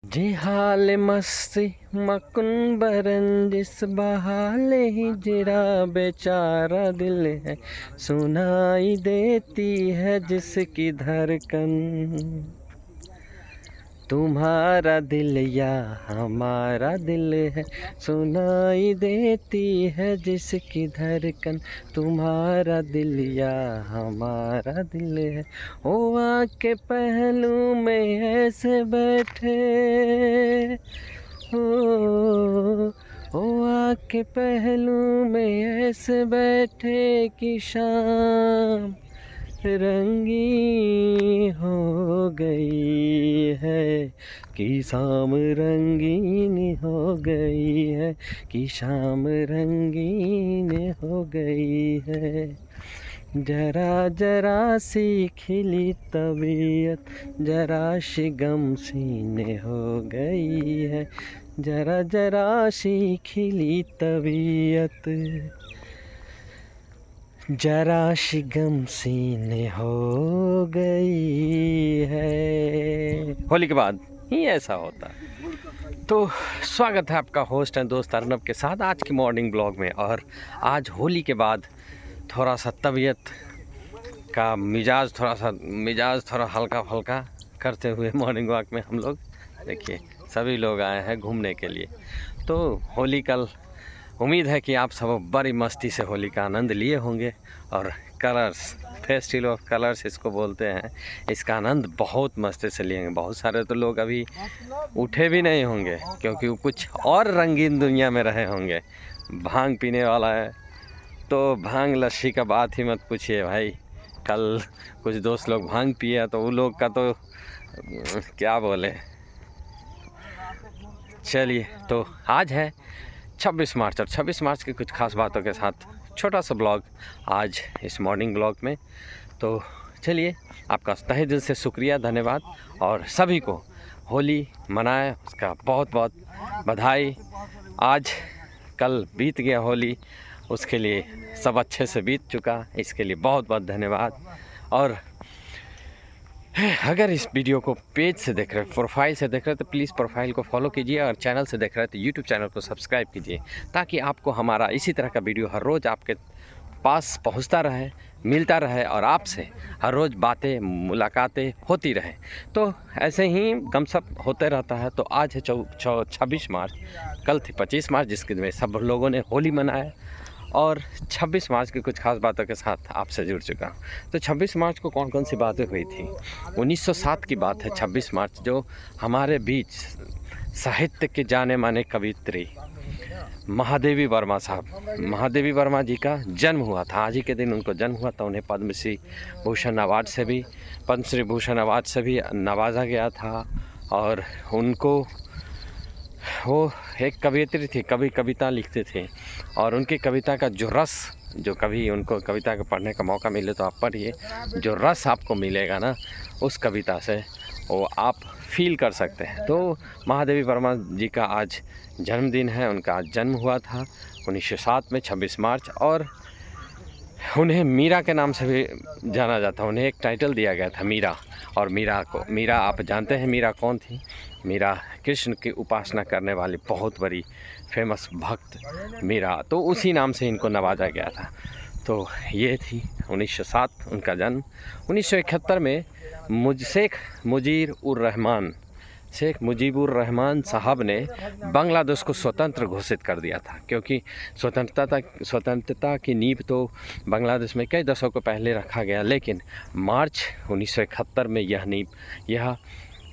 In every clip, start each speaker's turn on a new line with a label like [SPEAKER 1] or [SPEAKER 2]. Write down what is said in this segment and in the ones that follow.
[SPEAKER 1] जे हाल मस्ती मकुन बरंजिस बहाले हिजरा बेचारा दिल है सुनाई देती है जिसकी धड़कन। तुम्हारा दिल या हमारा दिल है सुनाई देती है जिसकी धड़कन। तुम्हारा दिल या हमारा दिल है। ओ आके पहलू में ऐसे बैठे ओ आके पहलू में ऐसे बैठे कि शाम रंगी हो गई है कि शाम रंगीन हो गई है कि शाम रंगीन हो गई है। जरा जरा सी खिली तबीयत जरा सी गम सीने हो गई है। जरा जरा सी खिली तबीयत जरा सी गम सीने हो गई है। होली के बाद ही ऐसा होता है। तो स्वागत है आपका होस्ट एंड दोस्त अर्नब के साथ आज की मॉर्निंग ब्लॉग में। और आज होली के बाद थोड़ा सा तबीयत का मिजाज थोड़ा हल्का फुल्का करते हुए मॉर्निंग वॉक में हम लोग देखिए सभी लोग आए हैं घूमने के लिए। तो होली कल उम्मीद है कि आप सब बड़ी मस्ती से होली का आनंद लिए होंगे और कलर्स फेस्टिवल ऑफ कलर्स इसको बोलते हैं, इसका आनंद बहुत मस्ती से लिए होंगे। बहुत सारे तो लोग अभी उठे भी नहीं होंगे क्योंकि वो कुछ और रंगीन दुनिया में रहे होंगे। भांग पीने वाला है तो भांग लस्सी का बात ही मत पूछिए भाई। कल कुछ दोस्त लोग भांग पिए तो वो लोग का तो क्या बोले। चलिए तो आज है 26 मार्च और 26 मार्च की कुछ खास बातों के साथ छोटा सा ब्लॉग आज इस मॉर्निंग ब्लॉग में। तो चलिए आपका तहे दिल से शुक्रिया धन्यवाद और सभी को होली मनाए उसका बहुत बहुत बधाई। आज कल बीत गया होली, उसके लिए सब अच्छे से बीत चुका, इसके लिए बहुत बहुत धन्यवाद। और अगर इस वीडियो को पेज से देख रहे हैं, प्रोफाइल से देख रहे हैं तो प्लीज़ प्रोफाइल को फॉलो कीजिए और चैनल से देख रहे हैं तो यूट्यूब चैनल को सब्सक्राइब कीजिए ताकि आपको हमारा इसी तरह का वीडियो हर रोज़ आपके पास पहुंचता रहे, मिलता रहे और आपसे हर रोज़ बातें मुलाकातें होती रहे। तो ऐसे ही गमसप होते रहता है। तो आज है 26 मार्च, कल थी 25 मार्च जिसके में सब लोगों ने होली मनाया और 26 मार्च की कुछ खास बातों के साथ आपसे जुड़ चुका। तो 26 मार्च को कौन कौन सी बातें हुई थी। 1907 की बात है 26 मार्च, जो हमारे बीच साहित्य के जाने माने कवित्री महादेवी वर्मा साहब, महादेवी वर्मा जी का जन्म हुआ था। आज ही के दिन उनको जन्म हुआ था। उन्हें पद्मश्री भूषण अवार्ड से भी नवाजा गया था। और उनको वो एक कवियत्री थी, कविता लिखते थे और उनकी कविता का जो रस, जो कभी उनको कविता को पढ़ने का मौका मिले तो आप पढ़िए, जो रस आपको मिलेगा ना उस कविता से वो आप फील कर सकते हैं। तो महादेवी वर्मा जी का आज जन्मदिन है, उनका आज जन्म हुआ था 1907 में 26 मार्च। और उन्हें मीरा के नाम से भी जाना जाता है। उन्हें एक टाइटल दिया गया था मीरा। और मीरा आप जानते हैं मीरा कौन थी। मीरा कृष्ण की उपासना करने वाली बहुत बड़ी फेमस भक्त मीरा, तो उसी नाम से इनको नवाजा गया था। तो ये थी 1907 उनका जन्म। 1971 में शेख मुजीबुर रहमान साहब ने बांग्लादेश को स्वतंत्र घोषित कर दिया था, क्योंकि स्वतंत्रता की नींव तो बांग्लादेश में कई दशकों पहले रखा गया, लेकिन मार्च 1971 में यह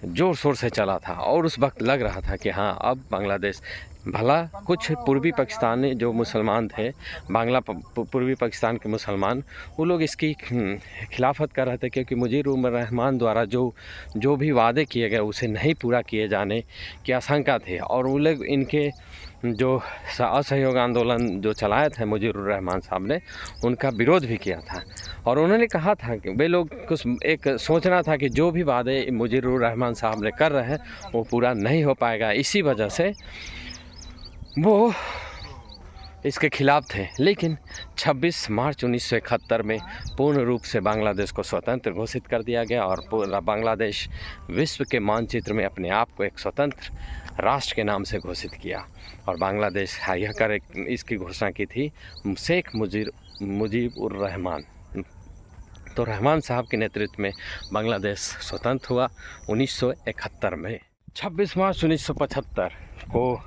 [SPEAKER 1] ज़ोर शोर से चला था। और उस वक्त लग रहा था कि हाँ अब बांग्लादेश, भला कुछ पूर्वी पाकिस्तानी जो मुसलमान थे, पूर्वी पाकिस्तान के मुसलमान, वो लोग इसकी खिलाफत कर रहे थे क्योंकि मुजीबुर रहमान द्वारा जो भी वादे किए गए उसे नहीं पूरा किए जाने की आशंका थे। और वो लोग इनके जो असहयोग आंदोलन जो चलाए थे मुजीबुर रहमान साहब ने, उनका विरोध भी किया था। और उन्होंने कहा था कि वे लोग कुछ एक सोचना था कि जो भी वादे मुजीबुर रहमान साहब ने कर रहे हैं वो पूरा नहीं हो पाएगा। इसी वजह से वो इसके खिलाफ थे। लेकिन 26 मार्च 1971 में पूर्ण रूप से बांग्लादेश को स्वतंत्र घोषित कर दिया गया और पूरा बांग्लादेश विश्व के मानचित्र में अपने आप को एक स्वतंत्र राष्ट्र के नाम से घोषित किया। और बांग्लादेश यह कर इसकी घोषणा की थी शेख मुजीबुर रहमान। तो रहमान साहब के नेतृत्व में बांग्लादेश स्वतंत्र हुआ 1971 में। 26 मार्च 1975 को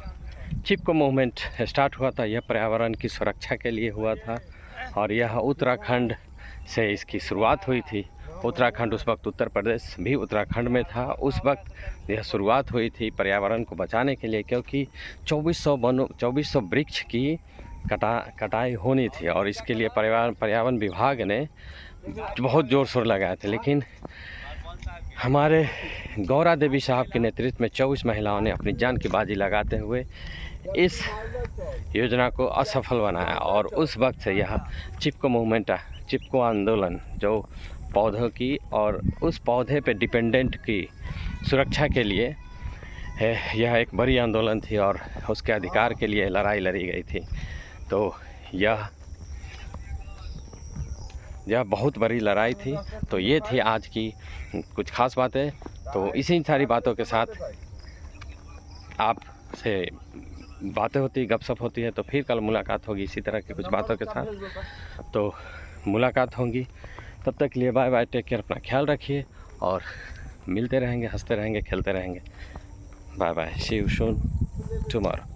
[SPEAKER 1] चिपको मूवमेंट स्टार्ट हुआ था। यह पर्यावरण की सुरक्षा के लिए हुआ था और यह उत्तराखंड से इसकी शुरुआत हुई थी। उत्तराखंड उस वक्त उत्तर प्रदेश भी उत्तराखंड में था। उस वक्त यह शुरुआत हुई थी पर्यावरण को बचाने के लिए, क्योंकि 2400 वृक्ष की कटाई होनी थी और इसके लिए पर्यावरण विभाग ने बहुत ज़ोर शोर लगाए थे। लेकिन हमारे गौरा देवी साहब के नेतृत्व में 24 महिलाओं ने अपनी जान की बाजी लगाते हुए इस योजना को असफल बनाया और उस वक्त से यह चिपको आंदोलन जो पौधों की और उस पौधे पे डिपेंडेंट की सुरक्षा के लिए यह एक बड़ी आंदोलन थी और उसके अधिकार के लिए लड़ाई लड़ी गई थी। तो यह बहुत बड़ी लड़ाई थी। तो ये थी आज की कुछ खास बातें। तो इसी सारी बातों के साथ आपसे बातें होती, गपशप होती है। तो फिर कल मुलाकात होगी इसी तरह की कुछ बातों के साथ। तो मुलाकात होगी, तब तक के लिए बाय बाय, टेक केयर, अपना ख्याल रखिए और मिलते रहेंगे, हंसते रहेंगे, खेलते रहेंगे। Bye bye, see you soon tomorrow.